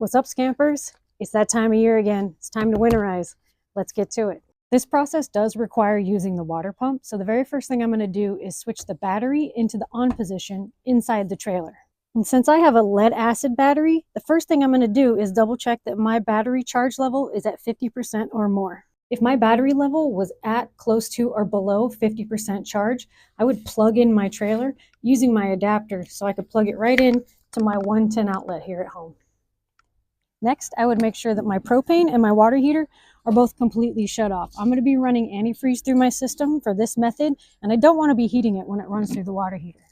What's up, Scampers? It's that time of year again. It's time to winterize. Let's get to it. This process does require using the water pump, so the very first thing I'm going to do is switch the battery into the on position inside the trailer. And since I have a lead acid battery, the first thing I'm going to do is double check that my battery charge level is at 50% or more. If my battery level was at close to or below 50% charge, I would plug in my trailer using my adapter so I could plug it right in to my 110 outlet here at home. Next, I would make sure that my propane and my water heater are both completely shut off. I'm going to be running antifreeze through my system for this method, and I don't want to be heating it when it runs through the water heater.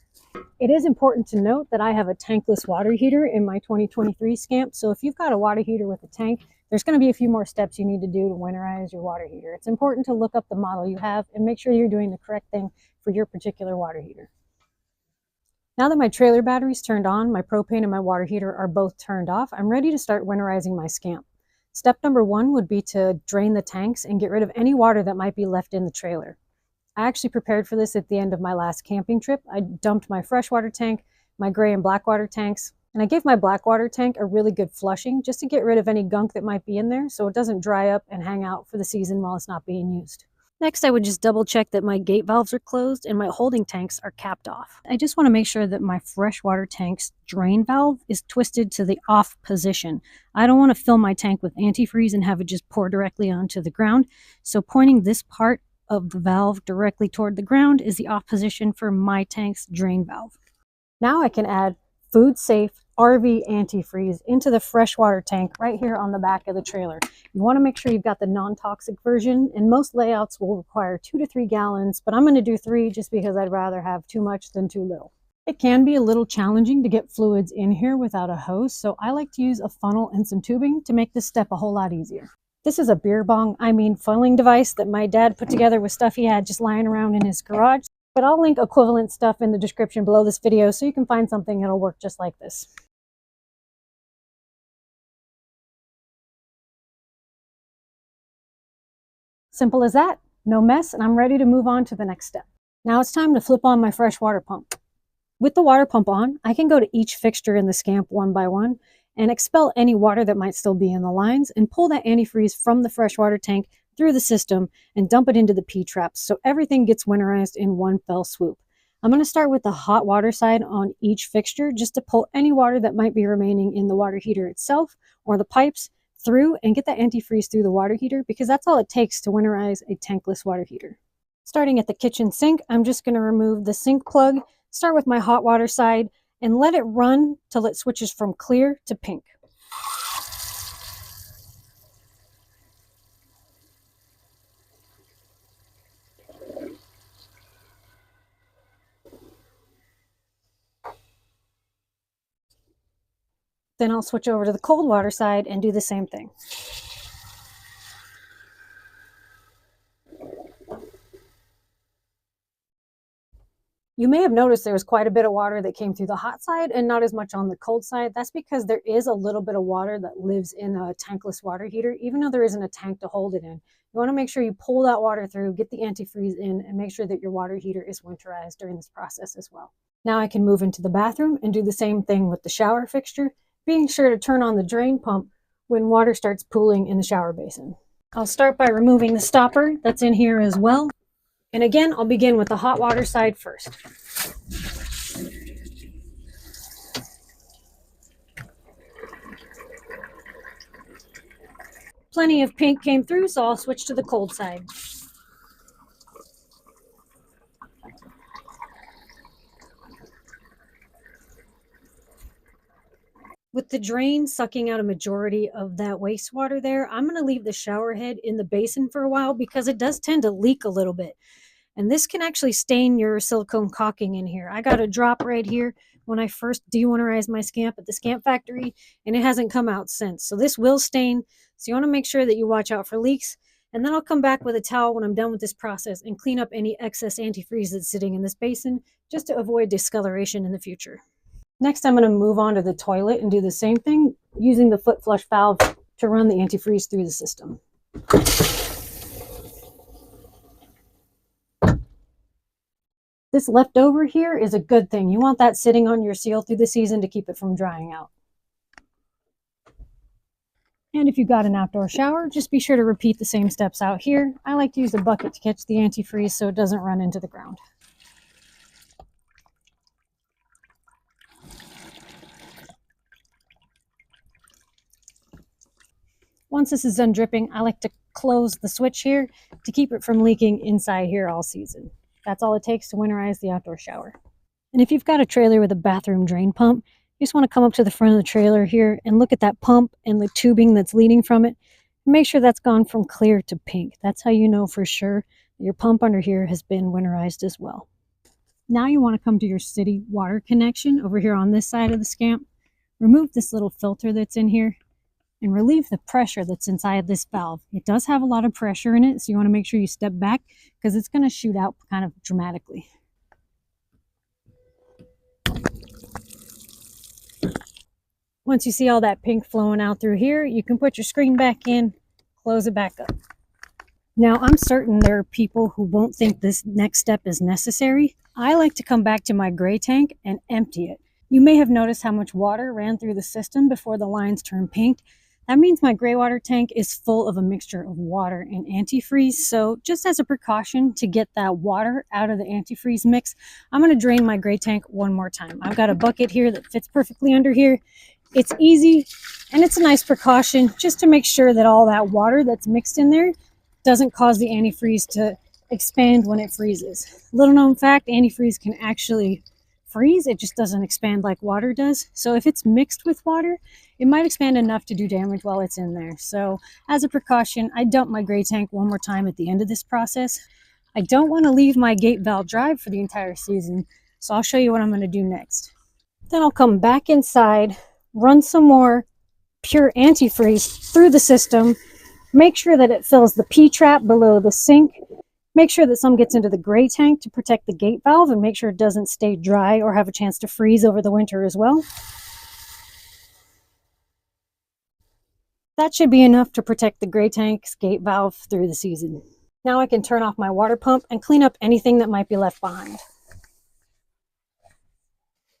It is important to note that I have a tankless water heater in my 2023 Scamp, so if you've got a water heater with a tank, there's going to be a few more steps you need to do to winterize your water heater. It's important to look up the model you have and make sure you're doing the correct thing for your particular water heater. Now that my trailer battery's turned on, my propane and my water heater are both turned off, I'm ready to start winterizing my Scamp. Step number one would be to drain the tanks and get rid of any water that might be left in the trailer. I actually prepared for this at the end of my last camping trip. I dumped my freshwater tank, my gray and black water tanks, and I gave my black water tank a really good flushing just to get rid of any gunk that might be in there so it doesn't dry up and hang out for the season while it's not being used. Next, I would just double check that my gate valves are closed and my holding tanks are capped off. I just want to make sure that my freshwater tank's drain valve is twisted to the off position. I don't want to fill my tank with antifreeze and have it just pour directly onto the ground. So pointing this part of the valve directly toward the ground is the off position for my tank's drain valve. Now I can add food safe RV antifreeze into the freshwater tank right here on the back of the trailer. You want to make sure you've got the non-toxic version, and most layouts will require 2 to 3 gallons, but I'm going to do 3 just because I'd rather have too much than too little. It can be a little challenging to get fluids in here without a hose, so I like to use a funnel and some tubing to make this step a whole lot easier. This is a beer bong, funneling device that my dad put together with stuff he had just lying around in his garage, but I'll link equivalent stuff in the description below this video so you can find something that'll work just like this. Simple as that, no mess, and I'm ready to move on to the next step. Now it's time to flip on my fresh water pump. With the water pump on, I can go to each fixture in the Scamp one by one and expel any water that might still be in the lines and pull that antifreeze from the freshwater tank through the system and dump it into the P-traps so everything gets winterized in one fell swoop. I'm going to start with the hot water side on each fixture just to pull any water that might be remaining in the water heater itself or the pipes through and get that antifreeze through the water heater because that's all it takes to winterize a tankless water heater. Starting at the kitchen sink, I'm just going to remove the sink plug, start with my hot water side, and let it run till it switches from clear to pink. Then I'll switch over to the cold water side and do the same thing. You may have noticed there was quite a bit of water that came through the hot side and not as much on the cold side. That's because there is a little bit of water that lives in a tankless water heater, even though there isn't a tank to hold it in. You want to make sure you pull that water through, get the antifreeze in, and make sure that your water heater is winterized during this process as well. Now I can move into the bathroom and do the same thing with the shower fixture, being sure to turn on the drain pump when water starts pooling in the shower basin. I'll start by removing the stopper that's in here as well. And again, I'll begin with the hot water side first. Plenty of pink came through, so I'll switch to the cold side. With the drain sucking out a majority of that wastewater there, I'm going to leave the shower head in the basin for a while because it does tend to leak a little bit. And this can actually stain your silicone caulking in here. I got a drop right here when I first dewinterized my Scamp at the Scamp factory, and it hasn't come out since. So this will stain, so you want to make sure that you watch out for leaks. And then I'll come back with a towel when I'm done with this process and clean up any excess antifreeze that's sitting in this basin just to avoid discoloration in the future. Next, I'm going to move on to the toilet and do the same thing using the foot flush valve to run the antifreeze through the system. This leftover here is a good thing. You want that sitting on your seal through the season to keep it from drying out. And if you've got an outdoor shower, just be sure to repeat the same steps out here. I like to use a bucket to catch the antifreeze so it doesn't run into the ground. Once this is done dripping, I like to close the switch here to keep it from leaking inside here all season. That's all it takes to winterize the outdoor shower. And if you've got a trailer with a bathroom drain pump, you just want to come up to the front of the trailer here and look at that pump and the tubing that's leading from it. Make sure that's gone from clear to pink. That's how you know for sure that your pump under here has been winterized as well. Now you want to come to your city water connection over here on this side of the Scamp. Remove this little filter that's in here and relieve the pressure that's inside this valve. It does have a lot of pressure in it, so you want to make sure you step back because it's going to shoot out kind of dramatically. Once you see all that pink flowing out through here, you can put your screen back in, close it back up. Now, I'm certain there are people who won't think this next step is necessary. I like to come back to my gray tank and empty it. You may have noticed how much water ran through the system before the lines turned pink. That means my gray water tank is full of a mixture of water and antifreeze. So just as a precaution to get that water out of the antifreeze mix, I'm going to drain my gray tank one more time. I've got a bucket here that fits perfectly under here. It's easy and it's a nice precaution just to make sure that all that water that's mixed in there doesn't cause the antifreeze to expand when it freezes. Little known fact, antifreeze can actually freeze. It just doesn't expand like water does. So if it's mixed with water, it might expand enough to do damage while it's in there. So as a precaution, I dump my gray tank one more time at the end of this process. I don't want to leave my gate valve dry for the entire season, so I'll show you what I'm going to do next. Then I'll come back inside, run some more pure antifreeze through the system, make sure that it fills the P-trap below the sink, make sure that some gets into the gray tank to protect the gate valve and make sure it doesn't stay dry or have a chance to freeze over the winter as well. That should be enough to protect the gray tank's gate valve through the season. Now I can turn off my water pump and clean up anything that might be left behind.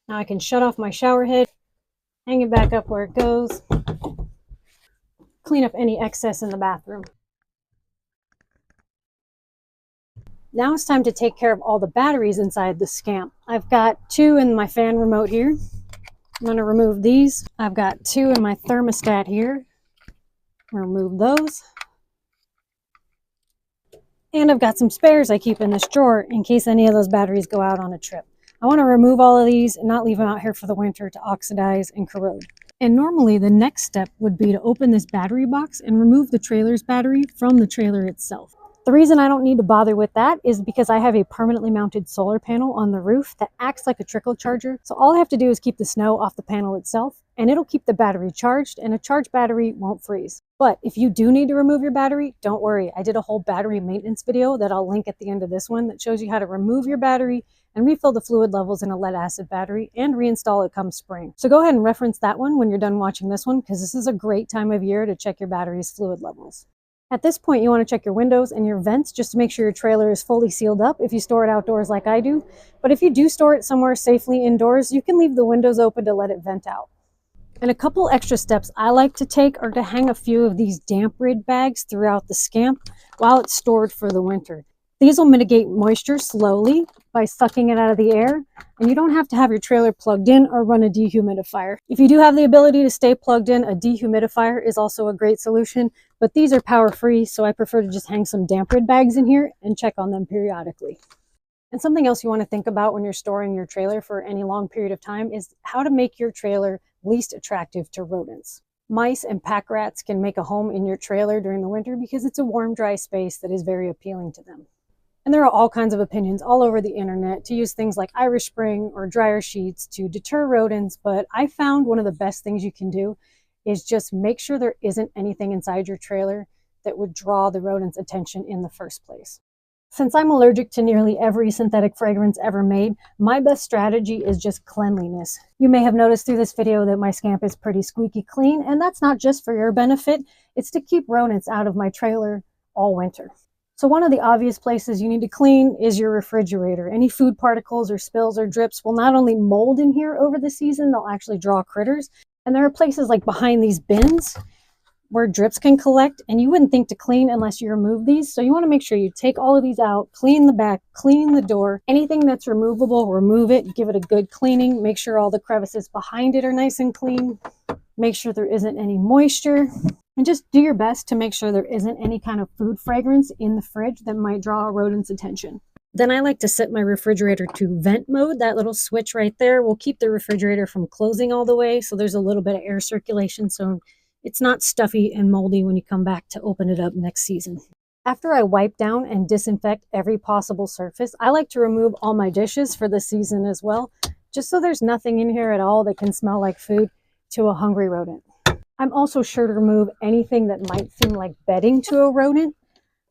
Now I can shut off my shower head, hang it back up where it goes, clean up any excess in the bathroom. Now it's time to take care of all the batteries inside the Scamp. I've got 2 in my fan remote here. I'm going to remove these. I've got 2 in my thermostat here. Remove those. And I've got some spares I keep in this drawer in case any of those batteries go out on a trip. I want to remove all of these and not leave them out here for the winter to oxidize and corrode. And normally the next step would be to open this battery box and remove the trailer's battery from the trailer itself. The reason I don't need to bother with that is because I have a permanently mounted solar panel on the roof that acts like a trickle charger. So all I have to do is keep the snow off the panel itself and it'll keep the battery charged, and a charged battery won't freeze. But if you do need to remove your battery, don't worry. I did a whole battery maintenance video that I'll link at the end of this one that shows you how to remove your battery and refill the fluid levels in a lead acid battery and reinstall it come spring. So go ahead and reference that one when you're done watching this one, because this is a great time of year to check your battery's fluid levels. At this point, you want to check your windows and your vents just to make sure your trailer is fully sealed up if you store it outdoors like I do. But if you do store it somewhere safely indoors, you can leave the windows open to let it vent out. And a couple extra steps I like to take are to hang a few of these damp rid bags throughout the Scamp while it's stored for the winter. These will mitigate moisture slowly by sucking it out of the air, and you don't have to have your trailer plugged in or run a dehumidifier. If you do have the ability to stay plugged in, a dehumidifier is also a great solution, but these are power free, so I prefer to just hang some damp rid bags in here and check on them periodically. And something else you want to think about when you're storing your trailer for any long period of time is how to make your trailer least attractive to rodents. Mice and pack rats can make a home in your trailer during the winter because it's a warm, dry space that is very appealing to them. And there are all kinds of opinions all over the internet to use things like Irish Spring or dryer sheets to deter rodents, but I found one of the best things you can do is just make sure there isn't anything inside your trailer that would draw the rodent's attention in the first place. Since I'm allergic to nearly every synthetic fragrance ever made, my best strategy is just cleanliness. You may have noticed through this video that my Scamp is pretty squeaky clean, and that's not just for your benefit, it's to keep rodents out of my trailer all winter. So one of the obvious places you need to clean is your refrigerator. Any food particles or spills or drips will not only mold in here over the season, they'll actually draw critters. And there are places like behind these bins where drips can collect, and you wouldn't think to clean unless you remove these. So you want to make sure you take all of these out, clean the back, clean the door. Anything that's removable, remove it, give it a good cleaning. Make sure all the crevices behind it are nice and clean. Make sure there isn't any moisture, and just do your best to make sure there isn't any kind of food fragrance in the fridge that might draw a rodent's attention. Then I like to set my refrigerator to vent mode. That little switch right there will keep the refrigerator from closing all the way, so there's a little bit of air circulation, so it's not stuffy and moldy when you come back to open it up next season. After I wipe down and disinfect every possible surface, I like to remove all my dishes for the season as well, just so there's nothing in here at all that can smell like food to a hungry rodent. I'm also sure to remove anything that might seem like bedding to a rodent,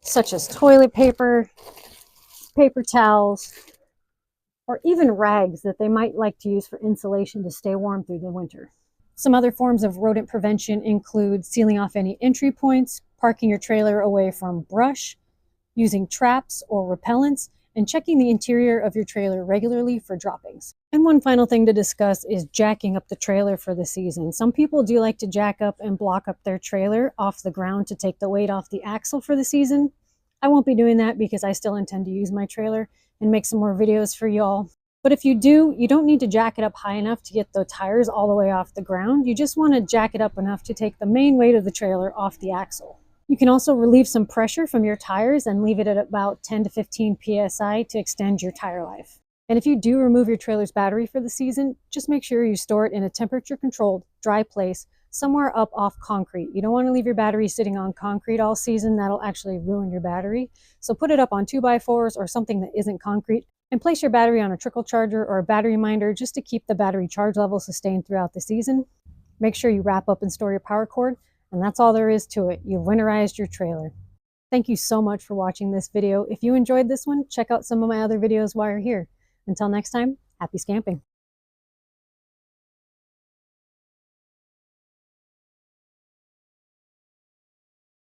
such as toilet paper, paper towels, or even rags that they might like to use for insulation to stay warm through the winter. Some other forms of rodent prevention include sealing off any entry points, parking your trailer away from brush, using traps or repellents, and checking the interior of your trailer regularly for droppings. And one final thing to discuss is jacking up the trailer for the season. Some people do like to jack up and block up their trailer off the ground to take the weight off the axle for the season. I won't be doing that because I still intend to use my trailer and make some more videos for y'all. But if you do, you don't need to jack it up high enough to get the tires all the way off the ground. You just want to jack it up enough to take the main weight of the trailer off the axle. You can also relieve some pressure from your tires and leave it at about 10 to 15 psi to extend your tire life. And if you do remove your trailer's battery for the season, just make sure you store it in a temperature-controlled, dry place, somewhere up off concrete. You don't want to leave your battery sitting on concrete all season. That'll actually ruin your battery. So put it up on 2x4s or something that isn't concrete, and place your battery on a trickle charger or a battery minder just to keep the battery charge level sustained throughout the season. Make sure you wrap up and store your power cord, and that's all there is to it. You've winterized your trailer. Thank you so much for watching this video. If you enjoyed this one, check out some of my other videos while you're here. Until next time, happy scamping.